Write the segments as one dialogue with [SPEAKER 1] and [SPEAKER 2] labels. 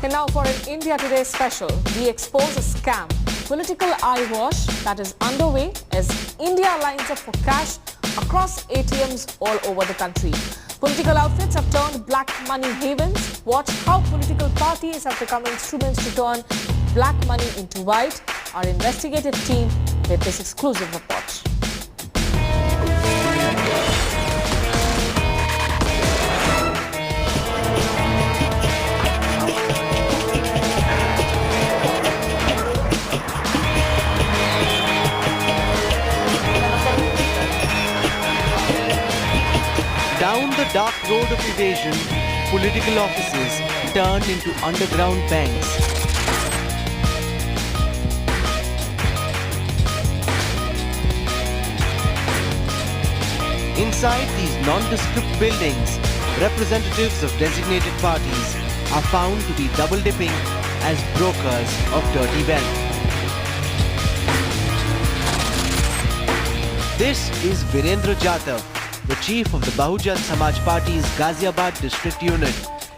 [SPEAKER 1] And now for an India Today special, we expose a scam, political eyewash that is underway as India lines up for cash across ATMs all over the country. Political outfits have turned black money havens. Watch how political parties have become instruments to turn black money into white. Our investigative team with this exclusive report.
[SPEAKER 2] Down the dark road of evasion, political offices turned into underground banks. Inside these nondescript buildings, representatives of designated parties are found to be double-dipping as brokers of dirty wealth. This is Virendra Jadhav, the chief of the Bahujan Samaj Party's Ghaziabad district unit.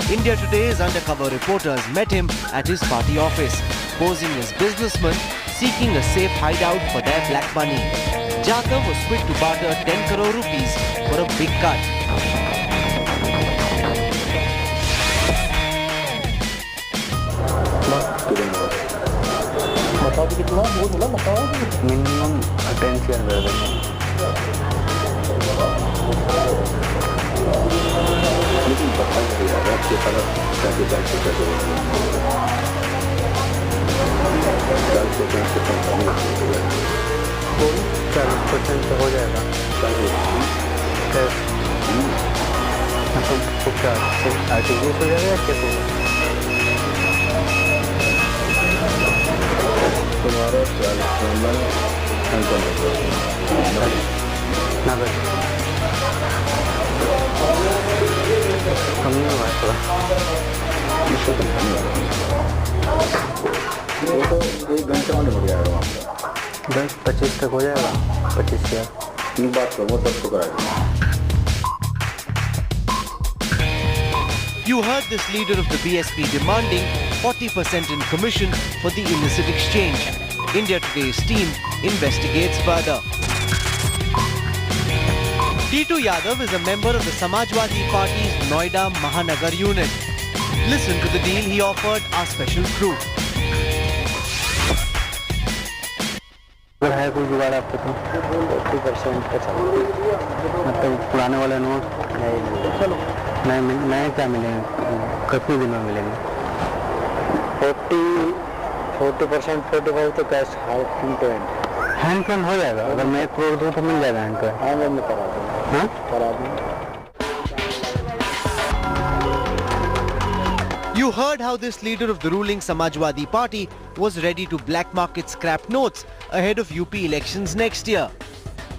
[SPEAKER 2] India Today's undercover reporters met him at his party office, posing as businessmen seeking a safe hideout for their black money. Jadhav was quick to barter 10 crore rupees for a big cut.
[SPEAKER 3] Minimum 10 crore. लेकिन पता नहीं है आपके तरफ कैसे तो हो जाएगा आर्टिफिशियल हो जाएगा या कैसे होगा तुम्हारा कम नहीं हुआ थोड़ा तो 1 घंटे में हो जाएगा 10-25 तक हो जाएगा 25,000 बात करो तब तो कराएगा.
[SPEAKER 2] You heard this leader of the BSP demanding 40% in commission for the illicit exchange. India Today's team investigates further. Titu Yadav is a member of the Samajwadi Party's Noida Mahanagar unit. Listen to the deal he offered our special crew.
[SPEAKER 3] अगर है कोई जुगाड़ आपके तो 50% का मतलब पुराने वाले नोट चलो नए क्या मिलेंगे कितने दिन में मिलेंगे 40% 45 तो कैश हैंड टू हैंड हो जाएगा अगर मैं 1 करोड़ दूँ तो मिल जाएगा हैंड टू हैंड हाँ मैं करा दूँगा हाँ करा दूँगा.
[SPEAKER 2] You heard how this leader of the ruling Samajwadi Party was ready to black market scrap notes ahead of UP elections next year.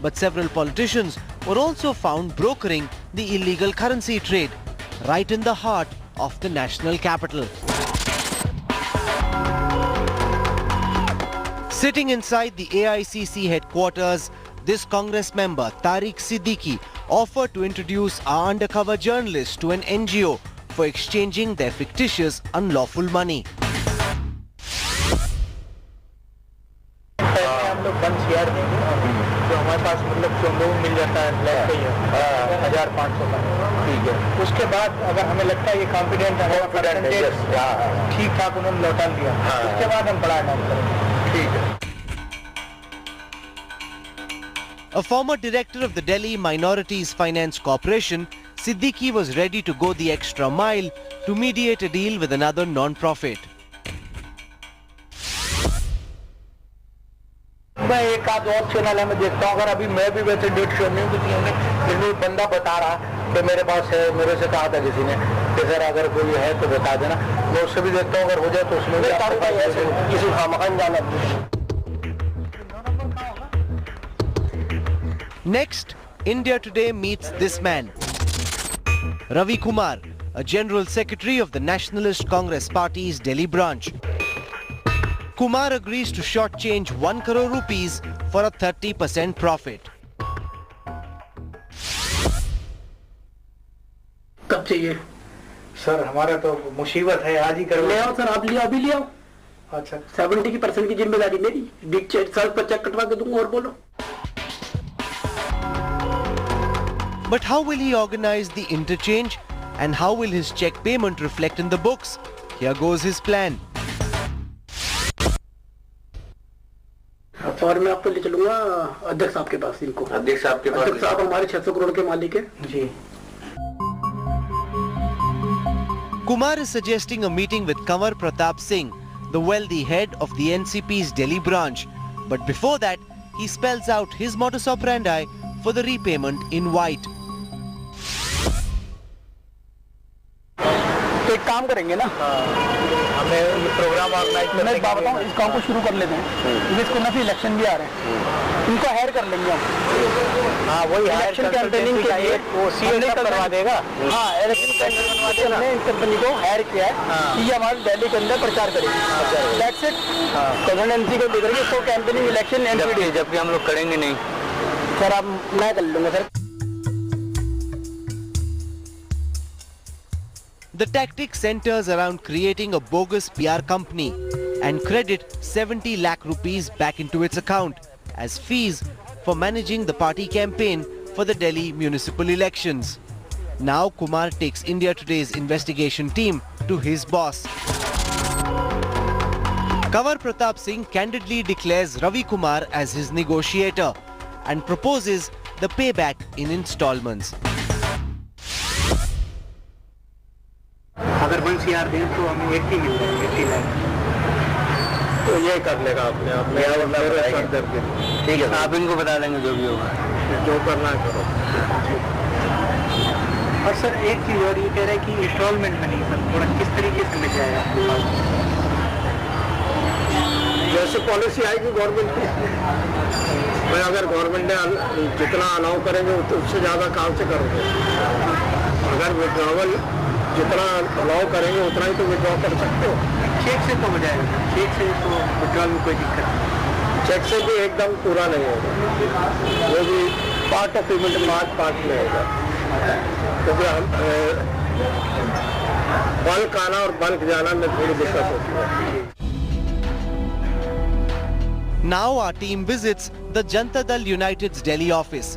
[SPEAKER 2] But several politicians were also found brokering the illegal currency trade right in the heart of the national capital. Sitting inside the AICC headquarters, this Congress member, Tariq Siddiqui, offered to introduce our undercover journalists to an NGO for exchanging their fictitious, unlawful money.
[SPEAKER 3] हम लोग 1 share देंगे तो हमारे पास मतलब जो loan मिल जाता है black पे 1,500 का ठीक है. उसके बाद अगर हमें लगता है ये कॉन्फिडेंट है ठीक ठाक उन्होंने लौटा दिया उसके बाद हम बड़ा अमाउंट करेंगे ठीक है.
[SPEAKER 2] A former director of the Delhi Minorities Finance Corporation, Siddiqui was ready to go the extra mile to mediate a deal with another non-profit.
[SPEAKER 3] मैं एक आध और चैनल है मैं देखता हूँ अगर अभी मैं भी वैसे डेट श्योर नहीं हूँ फिर भी बंदा बता रहा कि मेरे पास है मेरे से कहा था किसी ने कि सर अगर कोई है तो बता देना मैं उससे भी देखता हूँ अगर हो जाए तो उसमें भी किसी खामखान जाना.
[SPEAKER 2] Next, India Today meets this man, Ravi Kumar, a General Secretary of the Nationalist Congress Party's Delhi branch. Kumar agrees to shortchange 1 crore rupees for a 30% profit.
[SPEAKER 3] कब चाहिए सर हमारा तो मुसीबत है, आज ही कर
[SPEAKER 4] ले आओ सर, आप ले आओ, अभी ले आओ।
[SPEAKER 3] अच्छा
[SPEAKER 4] 70% की जिम्मेदारी मेरी, बिग सड़क पर चेक कटवा के दूंगा। और बोलो।
[SPEAKER 2] But how will he organize the interchange and how will his check payment reflect in the books? Here goes his plan.
[SPEAKER 4] और मैं आपको ले चलूंगा अध्यक्ष साहब के पास। इनको
[SPEAKER 3] अध्यक्ष साहब के पास।
[SPEAKER 4] अध्यक्ष साहब हमारे 600 करोड़ के मालिक है
[SPEAKER 3] जी।
[SPEAKER 2] Kumar is suggesting a meeting with Kanwar Pratap Singh, the wealthy head of the NCP's Delhi branch. But before that, he spells out his modus operandi for the repayment in white.
[SPEAKER 4] तो एक काम करेंगे ना,
[SPEAKER 3] हमें ये programme organise
[SPEAKER 4] मैं एक बात बताऊं, इस काम को शुरू कर लेते हैं क्योंकि इसको नफी इलेक्शन भी आ रहे हैं, इनको हायर कर लेंगे हम।
[SPEAKER 3] हाँ वही
[SPEAKER 4] इलेक्शन कैंपेनिंग के लिए
[SPEAKER 3] वो सीए करवा देगा।
[SPEAKER 4] हाँ इलेक्शन कैंपेनिंग हमने इन कंपनी को हायर किया है कि ये हमारे दिल्ली के अंदर प्रचार करेगी। That's it. गवर्नेंसी को लेकर के इसको कैंपेनिंग इलेक्शन एनपीडी,
[SPEAKER 3] जबकि हम लोग करेंगे नहीं
[SPEAKER 4] सर। आप मैं कर लूंगा sir.
[SPEAKER 2] The tactic centers around creating a bogus PR company and credit 70 lakh rupees back into its account as fees for managing the party campaign for the Delhi municipal elections. Now Kumar takes India Today's investigation team to his boss. Kanwar Pratap Singh candidly declares Ravi Kumar as his negotiator and proposes the payback in installments.
[SPEAKER 3] अगर 1 CR दें तो हमें 80 मिल जाएंगे, 80 लाख। तो ये कर लेगा अपने आप में। ठीक है आप इनको बता देंगे जो भी होगा, जो करना करो। और सर एक चीज़ और ये कह रहे हैं कि इंस्टॉलमेंट में नहीं सर, थोड़ा किस तरीके से मिल जाएगा? जैसे पॉलिसी आएगी गवर्नमेंट की, मैं अगर गवर्नमेंट ने जितना अलाउ करेंगे उससे ज़्यादा काम से करोगे। अगर विड्रॉवल जितना अलाउ करेंगे उतना ही तो विड्रॉ कर सकते हो। चेक से तो हो जाएगा, चेक से तो विड्रॉल में कोई दिक्कत नहीं। चेक से भी एकदम पूरा नहीं होगा, वो भी पार्ट ऑफ पेमेंट पार्ट में होगा, क्योंकि हम बल्क आना और बल्क जाना में थोड़ी दिक्कत होती है।
[SPEAKER 2] Now our team visits the Janata Dal United's Delhi office.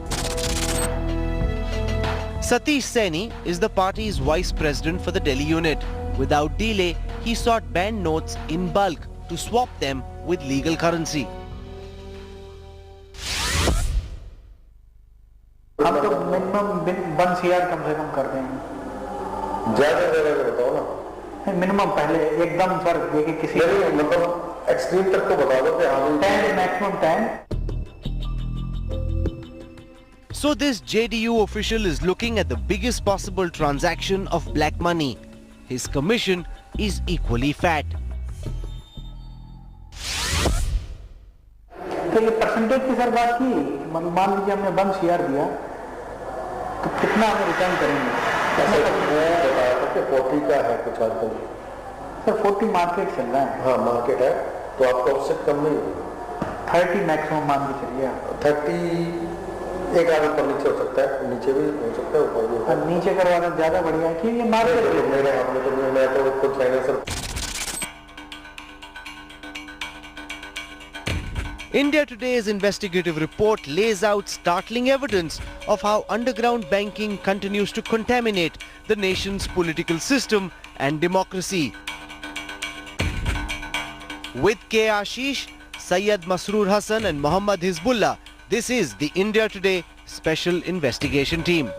[SPEAKER 2] Satish Saini is the party's vice president for the Delhi unit. Without delay, he sought banned notes in bulk to swap them with legal currency.
[SPEAKER 3] हम तो minimum 1 CR कम से कम कर देंगे। ज़्यादा बताओ ना। Minimum पहले एकदम सर देखिए किसी मतलब एक्सट्रीम तक तो बता दो कि हाँ 10 maximum 10।
[SPEAKER 2] So this JDU official is looking at the biggest possible transaction of black money. His commission is equally fat.
[SPEAKER 3] तो ये परसेंटेज की सर बात की, मान लीजिए हमने 1 CR दिया तो कितना हमें रिटर्न करेंगे? 40 का है कुछ आजकल सर, 40 मार्केट चल रहा है। हाँ मार्केट है तो आपका उससे कम नहीं होगा। 30 मैक्सिमम मान के चलिए। 30 एक आगे ऊपर नीचे हो सकता है, नीचे भी हो सकता है, ऊपर भी हो सकता है। नीचे करवाना ज्यादा बढ़िया है कि ये मार्केट मेरे हमने तो मैं तो खुद financer.
[SPEAKER 2] India Today's investigative report lays out startling evidence of how underground banking continues to contaminate the nation's political system and democracy. With K. Ashish, Syed Masroor Hassan and Mohammad Hizbullah, this is the India Today Special Investigation Team.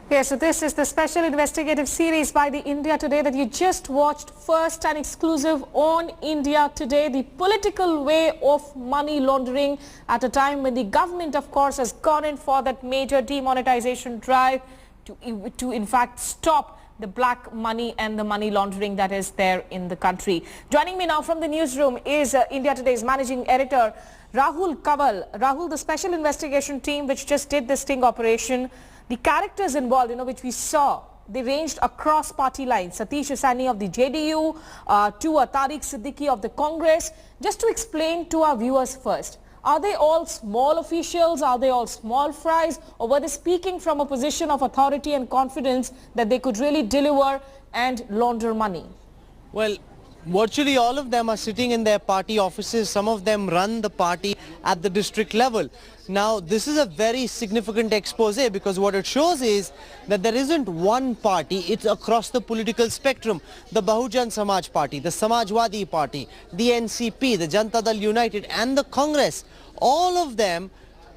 [SPEAKER 1] Yes, so this is the special investigative series by the India Today that you just watched, first and exclusive on India Today, the political way of money laundering at a time when the government, of course, has gone in for that major demonetization drive to in fact stop the black money and the money laundering that is there in the country. Joining me now from the newsroom is India Today's managing editor Rahul Kanwar. Rahul, the special investigation team which just did this sting operation, the characters involved, which we saw, they ranged across party lines. Satish Saini of the JDU to Tariq Siddiqui of the Congress. Just to explain to our viewers first, Are they all small officials? Are they all small fries? Or were they speaking from a position of authority and confidence that they could really deliver and launder money?
[SPEAKER 5] Well, virtually all of them are sitting in their party offices. Some of them run the party at the district level. Now, this is a very significant expose because what it shows is that there isn't one party, it's across the political spectrum. The Bahujan Samaj Party, the Samajwadi Party, the NCP, the Janata Dal United and the Congress, all of them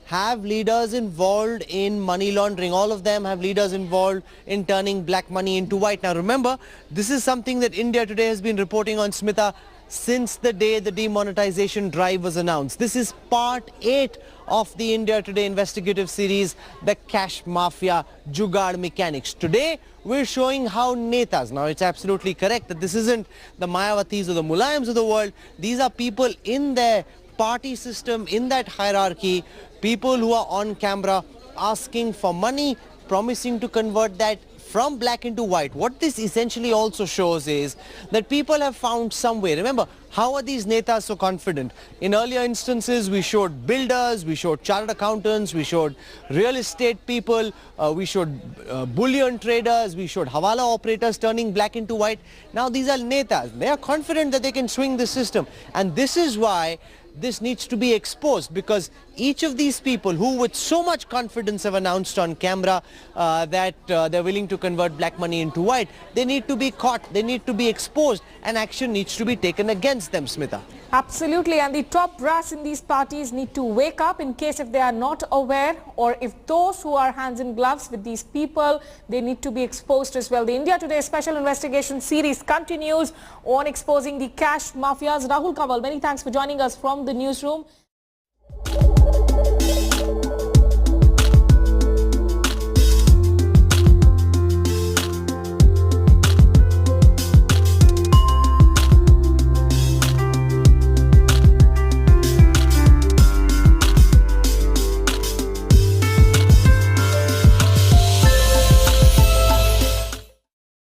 [SPEAKER 5] have leaders involved in money laundering. All of them have leaders involved in turning black money into white. Now remember, this is something that India Today has been reporting on, Smita, since the day the demonetization drive was announced. This is part 8 of the India Today investigative series, The Cash Mafia Jugaad Mechanics. Today, we're showing how netas, now it's absolutely correct that this isn't the Mayavatis or the Mulayams of the world. These are people in their party system, in that hierarchy, people who are on camera asking for money, promising to convert that from black into white. What this essentially also shows is that people have found some way. Remember, how are these netas so confident? In earlier instances, we showed builders, we showed chartered accountants, we showed real estate people, we showed bullion traders, we showed hawala operators turning black into white. Now these are netas. They are confident that they can swing the system. And this is why this needs to be exposed, because each of these people who with so much confidence have announced on camera that they're willing to convert black money into white, they need to be caught, they need to be exposed, and action needs to be taken against them, Smita.
[SPEAKER 1] Absolutely, and the top brass in these parties need to wake up in case if they are not aware, or if those who are hands in gloves with these people, they need to be exposed as well. The India Today special investigation series continues on exposing the cash mafias. Rahul Kanwal, many thanks for joining us from the newsroom.